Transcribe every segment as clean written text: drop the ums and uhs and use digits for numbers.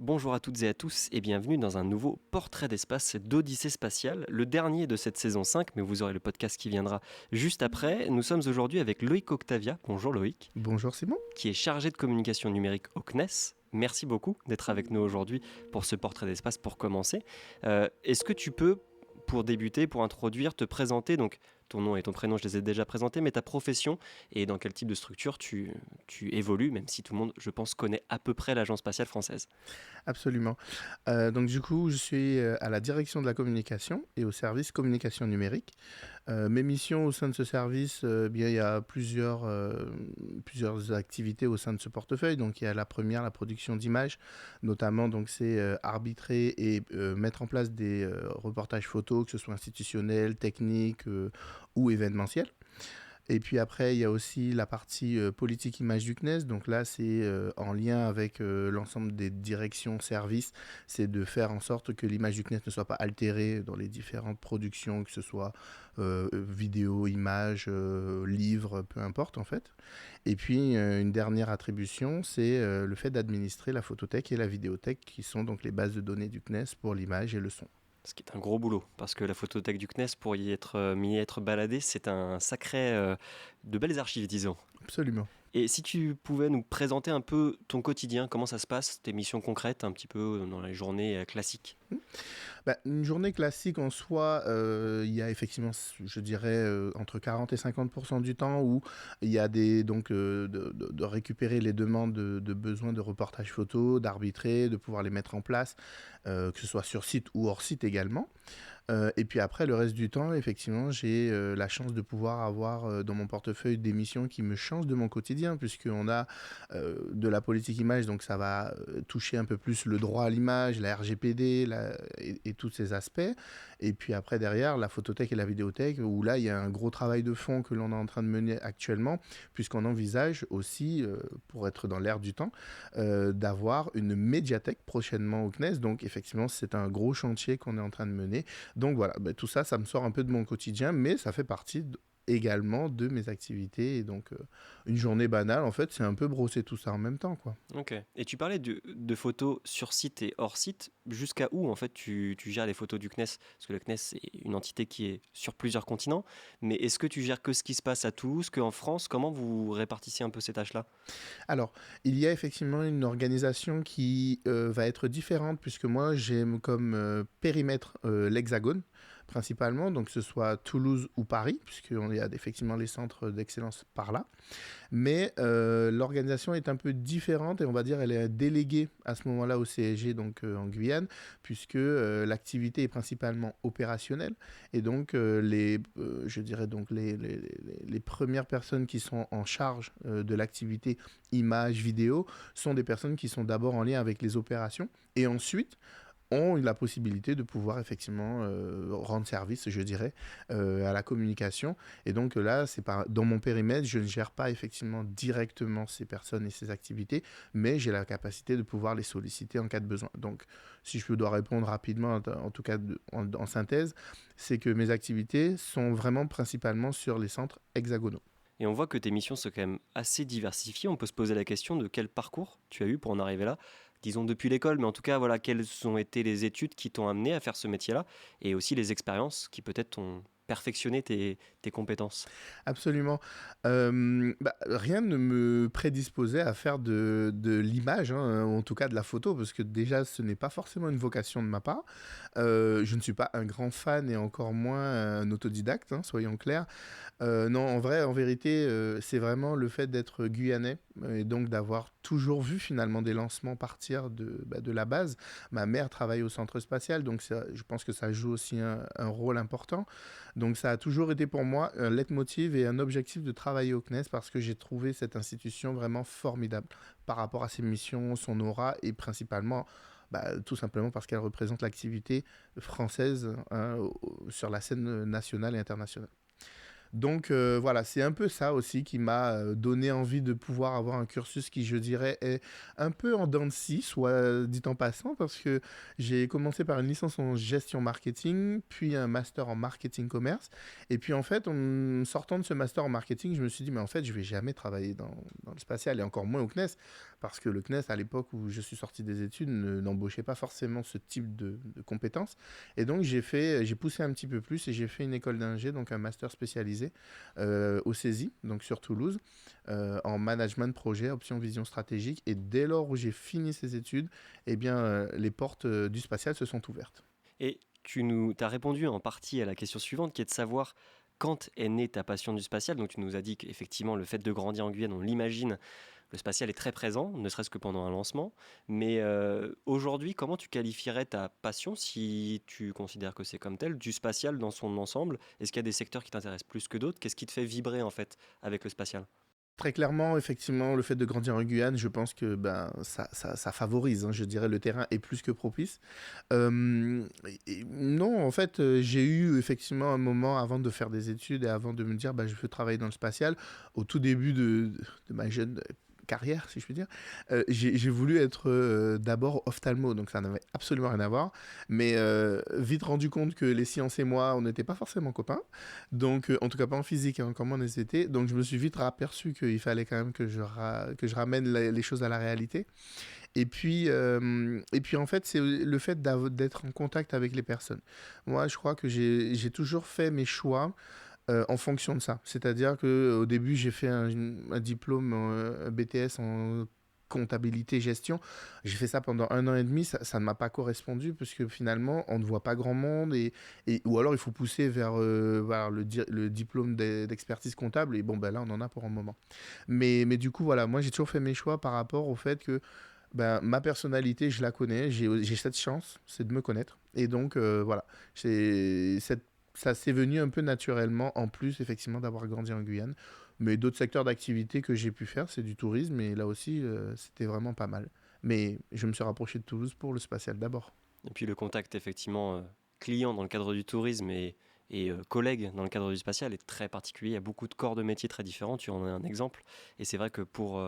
Bonjour à toutes et à tous et bienvenue dans un nouveau portrait d'espace d'Odyssée spatiale, le dernier de cette saison 5, mais vous aurez le podcast qui viendra juste après. Nous sommes aujourd'hui avec Loïc Octavia, bonjour Loïc, Bonjour Simon. qui est chargé de communication numérique au CNES. Merci beaucoup d'être avec nous aujourd'hui pour ce portrait d'espace pour commencer. Est-ce que tu peux, pour débuter, pour introduire, te présenter, donc ton nom et ton prénom je les ai déjà présentés, mais ta profession et dans quel type de structure tu évolues, même si tout le monde, je pense, connaît à peu près l'Agence spatiale française. Absolument. Donc du coup, je suis à la direction de la communication et au service communication numérique. Mes missions au sein de ce service, bien, il y a plusieurs activités au sein de ce portefeuille. Donc il y a la première, la production d'images, notamment donc c'est arbitrer et mettre en place des reportages photos, que ce soit institutionnels, techniques ou événementiels. Et puis après, il y a aussi la partie politique image du CNES. Donc là, c'est en lien avec l'ensemble des directions services. C'est de faire en sorte que l'image du CNES ne soit pas altérée dans les différentes productions, que ce soit vidéo, images, livres, peu importe en fait. Et puis une dernière attribution, c'est le fait d'administrer la photothèque et la vidéothèque, qui sont donc les bases de données du CNES pour l'image et le son. Ce qui est un gros boulot, parce que la photothèque du CNES, pour m'y être baladé, c'est un sacré de belles archives, disons. Absolument. Et si tu pouvais nous présenter un peu ton quotidien, comment ça se passe, tes missions concrètes, un petit peu dans les journées classiques. Une journée classique en soi, il y a effectivement, je dirais, entre 40 et 50% du temps où il y a de récupérer les demandes de besoins de reportage photo, d'arbitrer, de pouvoir les mettre en place, que ce soit sur site ou hors site également. Et puis après, le reste du temps, effectivement, j'ai la chance de pouvoir avoir dans mon portefeuille des missions qui me changent de mon quotidien, puisqu'on a de la politique image, donc ça va toucher un peu plus le droit à l'image, la RGPD et tous ces aspects. Et puis après, derrière, la photothèque et la vidéothèque, où là, il y a un gros travail de fond que l'on est en train de mener actuellement, puisqu'on envisage aussi, pour être dans l'air du temps, d'avoir une médiathèque prochainement au CNES. Donc effectivement, c'est un gros chantier qu'on est en train de mener. Donc voilà, tout ça, ça me sort un peu de mon quotidien, mais ça fait partie également de mes activités. Et donc, une journée banale, en fait, c'est un peu brosser tout ça en même temps, quoi. Ok. Et tu parlais de photos sur site et hors site. Jusqu'à où, en fait, tu gères les photos du CNES? Parce que le CNES, c'est une entité qui est sur plusieurs continents. Mais est-ce que tu gères que ce qui se passe à Toulouse, qu'en France? Comment vous répartissez un peu ces tâches-là? Alors, il y a effectivement une organisation qui va être différente, puisque moi, j'ai comme périmètre l'Hexagone, principalement, donc que ce soit Toulouse ou Paris, puisqu'il y a effectivement les centres d'excellence par là. Mais l'organisation est un peu différente et on va dire elle est déléguée à ce moment-là au CSG, donc en Guyane, puisque l'activité est principalement opérationnelle. Et donc, je dirais donc les premières personnes qui sont en charge de l'activité images, vidéos, sont des personnes qui sont d'abord en lien avec les opérations et ensuite ont la possibilité de pouvoir effectivement rendre service, je dirais, à la communication. Et donc là, dans mon périmètre, je ne gère pas effectivement directement ces personnes et ces activités, mais j'ai la capacité de pouvoir les solliciter en cas de besoin. Donc, si je dois répondre rapidement, en tout cas en synthèse, c'est que mes activités sont vraiment principalement sur les centres hexagonaux. Et on voit que tes missions sont quand même assez diversifiées. On peut se poser la question de quel parcours tu as eu pour en arriver là. Disons depuis l'école, mais en tout cas, voilà, quelles ont été les études qui t'ont amené à faire ce métier-là et aussi les expériences qui peut-être ont perfectionné tes compétences. Absolument. Rien ne me prédisposait à faire de l'image, hein, ou en tout cas de la photo, parce que déjà, ce n'est pas forcément une vocation de ma part. Je ne suis pas un grand fan et encore moins un autodidacte, hein, soyons clairs. Non, en vérité, c'est vraiment le fait d'être guyanais et donc d'avoir toujours vu finalement des lancements partir de la base. Ma mère travaille au centre spatial, donc je pense que ça joue aussi un rôle important. Donc ça a toujours été pour moi un leitmotiv et un objectif de travailler au CNES parce que j'ai trouvé cette institution vraiment formidable par rapport à ses missions, son aura et principalement tout simplement parce qu'elle représente l'activité française, hein, sur la scène nationale et internationale. Donc voilà, c'est un peu ça aussi qui m'a donné envie de pouvoir avoir un cursus qui, je dirais, est un peu en dents de scie, soit dit en passant, parce que j'ai commencé par une licence en gestion marketing, puis un master en marketing commerce. Et puis en fait, en sortant de ce master en marketing, je me suis dit, mais en fait, je vais jamais travailler dans le spatial, et encore moins au CNES, parce que le CNES, à l'époque où je suis sorti des études, n'embauchait pas forcément ce type de compétences. Et donc, j'ai poussé un petit peu plus et j'ai fait une école d'ingé, donc un master spécialisé au CESI, donc sur Toulouse, en management de projet, option vision stratégique. Et dès lors où j'ai fini ces études, eh bien, les portes du spatial se sont ouvertes. Et tu nous as répondu en partie à la question suivante, qui est de savoir quand est née ta passion du spatial. Donc tu nous as dit qu'effectivement, le fait de grandir en Guyane, on l'imagine, le spatial est très présent, ne serait-ce que pendant un lancement. Mais aujourd'hui, comment tu qualifierais ta passion, si tu considères que c'est comme tel, du spatial dans son ensemble? Est-ce qu'il y a des secteurs qui t'intéressent plus que d'autres? Qu'est-ce qui te fait vibrer en fait avec le spatial? Très clairement, effectivement, le fait de grandir en Guyane, je pense que ben, ça favorise, hein, je dirais, le terrain est plus que propice. Non, en fait, j'ai eu effectivement un moment avant de faire des études et avant de me dire, bah, je veux travailler dans le spatial, au tout début de ma jeune carrière, si je puis dire, j'ai voulu être d'abord ophtalmo, donc ça n'avait absolument rien à voir, mais vite rendu compte que les sciences et moi, on n'était pas forcément copains, donc en tout cas pas en physique et encore moins en SVT, donc je me suis vite aperçu qu'il fallait quand même que que je ramène les choses à la réalité. Et puis en fait, c'est le fait d'être en contact avec les personnes. Moi, je crois que j'ai toujours fait mes choix en fonction de ça. C'est-à-dire qu'au début, j'ai fait un diplôme, un BTS en comptabilité gestion. J'ai fait ça pendant 1 an et demi, ça ne m'a pas correspondu parce que finalement, on ne voit pas grand monde ou alors il faut pousser vers le diplôme d'expertise comptable et bon, ben là, on en a pour un moment. Mais du coup, voilà, moi, j'ai toujours fait mes choix par rapport au fait que ben, ma personnalité, je la connais, j'ai cette chance, c'est de me connaître. Et donc, voilà, ça s'est venu un peu naturellement, en plus, effectivement, d'avoir grandi en Guyane. Mais d'autres secteurs d'activité que j'ai pu faire, c'est du tourisme, et là aussi, c'était vraiment pas mal. Mais je me suis rapproché de Toulouse pour le spatial d'abord. Et puis le contact effectivement client dans le cadre du tourisme et collègue dans le cadre du spatial est très particulier. Il y a beaucoup de corps de métiers très différents. Tu en as un exemple. Et c'est vrai que pour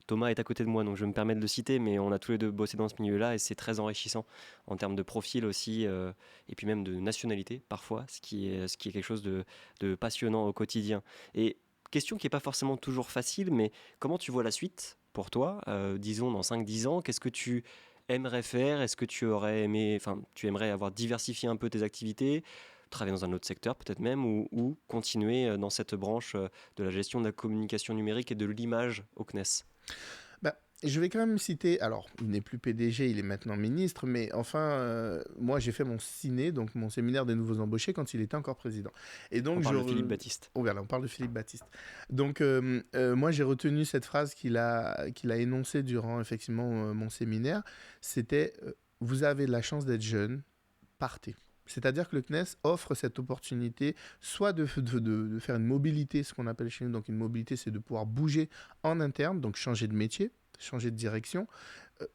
Thomas est à côté de moi, donc je me permets de le citer, mais on a tous les deux bossé dans ce milieu-là et c'est très enrichissant en termes de profil aussi et puis même de nationalité parfois, ce qui est quelque chose de passionnant au quotidien. Et question qui n'est pas forcément toujours facile, mais comment tu vois la suite pour toi, disons dans 5 10 ans? Qu'est-ce que tu aimerais faire? Est-ce que tu aurais aimé, enfin, tu aimerais avoir diversifié un peu tes activités, travailler dans un autre secteur peut-être même, ou continuer dans cette branche de la gestion de la communication numérique et de l'image au CNES? Bah, je vais quand même citer, alors il n'est plus PDG, il est maintenant ministre, mais enfin, moi j'ai fait mon ciné, donc mon séminaire des nouveaux embauchés quand il était encore président. Et On donc parle de Philippe Baptiste. oh, voilà, on parle de Philippe Baptiste. Donc moi j'ai retenu cette phrase qu'il a énoncée durant effectivement mon séminaire, c'était vous avez de la chance d'être jeune, partez. C'est-à-dire que le CNES offre cette opportunité soit de faire une mobilité, ce qu'on appelle chez nous, donc une mobilité, c'est de pouvoir bouger en interne, donc changer de métier, changer de direction.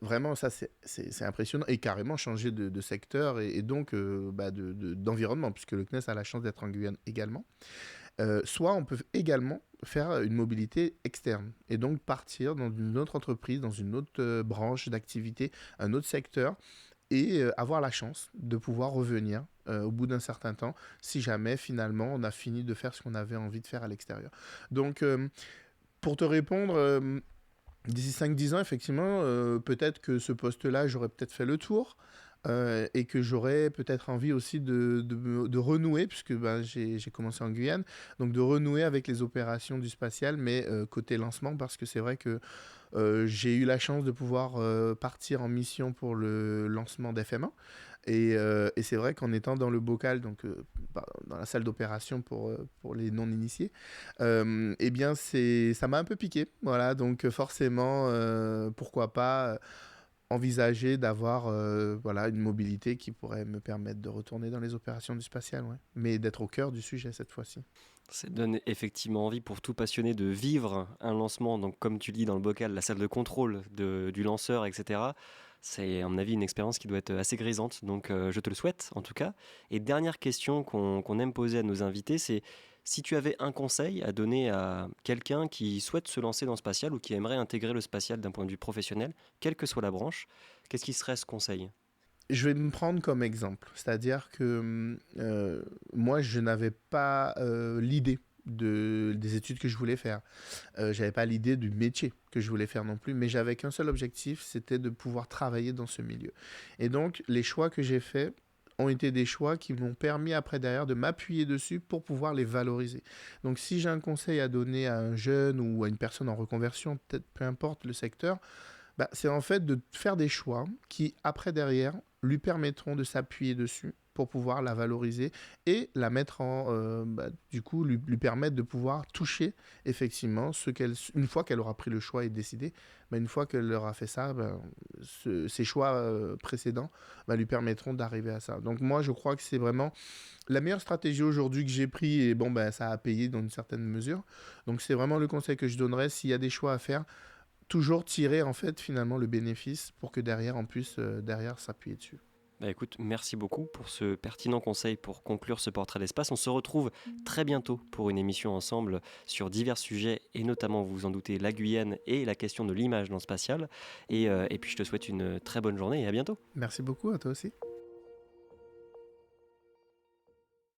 Vraiment, ça, c'est impressionnant. Et carrément changer de secteur et donc bah, d'environnement, puisque le CNES a la chance d'être en Guyane également. Soit on peut également faire une mobilité externe et donc partir dans une autre entreprise, dans une autre branche d'activité, un autre secteur et avoir la chance de pouvoir revenir au bout d'un certain temps si jamais finalement on a fini de faire ce qu'on avait envie de faire à l'extérieur. Donc pour te répondre, d'ici 5 10 ans, effectivement, peut-être que ce poste-là, j'aurais peut-être fait le tour. Et que j'aurais peut-être envie aussi de renouer, puisque ben, j'ai commencé en Guyane, donc de renouer avec les opérations du spatial, mais côté lancement, parce que c'est vrai que j'ai eu la chance de pouvoir partir en mission pour le lancement d'FM1. Et c'est vrai qu'en étant dans le bocal, donc dans la salle d'opération pour les non-initiés, eh bien ça m'a un peu piqué. Voilà, donc forcément, pourquoi pas envisager d'avoir voilà, une mobilité qui pourrait me permettre de retourner dans les opérations du spatial, ouais. Mais d'être au cœur du sujet cette fois-ci. Ça donne effectivement envie pour tout passionné de vivre un lancement, donc comme tu le dis dans le bocal, la salle de contrôle du lanceur, etc. C'est à mon avis une expérience qui doit être assez grisante, donc je te le souhaite en tout cas. Et dernière question qu'on aime poser à nos invités, c'est Si tu avais un conseil à donner à quelqu'un qui souhaite se lancer dans le spatial ou qui aimerait intégrer le spatial d'un point de vue professionnel, quelle que soit la branche, qu'est-ce qui serait ce conseil? Je vais me prendre comme exemple, c'est-à-dire que moi, je n'avais pas l'idée des études que je voulais faire. J'avais pas l'idée du métier que je voulais faire non plus, mais j'avais qu'un seul objectif, c'était de pouvoir travailler dans ce milieu. Et donc, les choix que j'ai faits ont été des choix qui m'ont permis après derrière de m'appuyer dessus pour pouvoir les valoriser. Donc si j'ai un conseil à donner à un jeune ou à une personne en reconversion, peut-être peu importe le secteur, bah, c'est en fait de faire des choix qui, après derrière, lui permettront de s'appuyer dessus pour pouvoir la valoriser et la mettre du coup, lui permettre de pouvoir toucher effectivement une fois qu'elle aura pris le choix et décidé, bah, une fois qu'elle aura fait ça, bah, ces choix précédents bah, lui permettront d'arriver à ça. Donc moi, je crois que c'est vraiment la meilleure stratégie aujourd'hui que j'ai pris et bon, bah, ça a payé dans une certaine mesure. Donc c'est vraiment le conseil que je donnerais s'il y a des choix à faire toujours tirer en fait finalement le bénéfice pour que derrière on puisse derrière s'appuyer dessus. Bah écoute, merci beaucoup pour ce pertinent conseil pour conclure ce portrait d'espace. On se retrouve très bientôt pour une émission ensemble sur divers sujets et notamment, vous vous en doutez, la Guyane et la question de l'image dans le spatial. Et puis je te souhaite une très bonne journée et à bientôt. Merci beaucoup à toi aussi.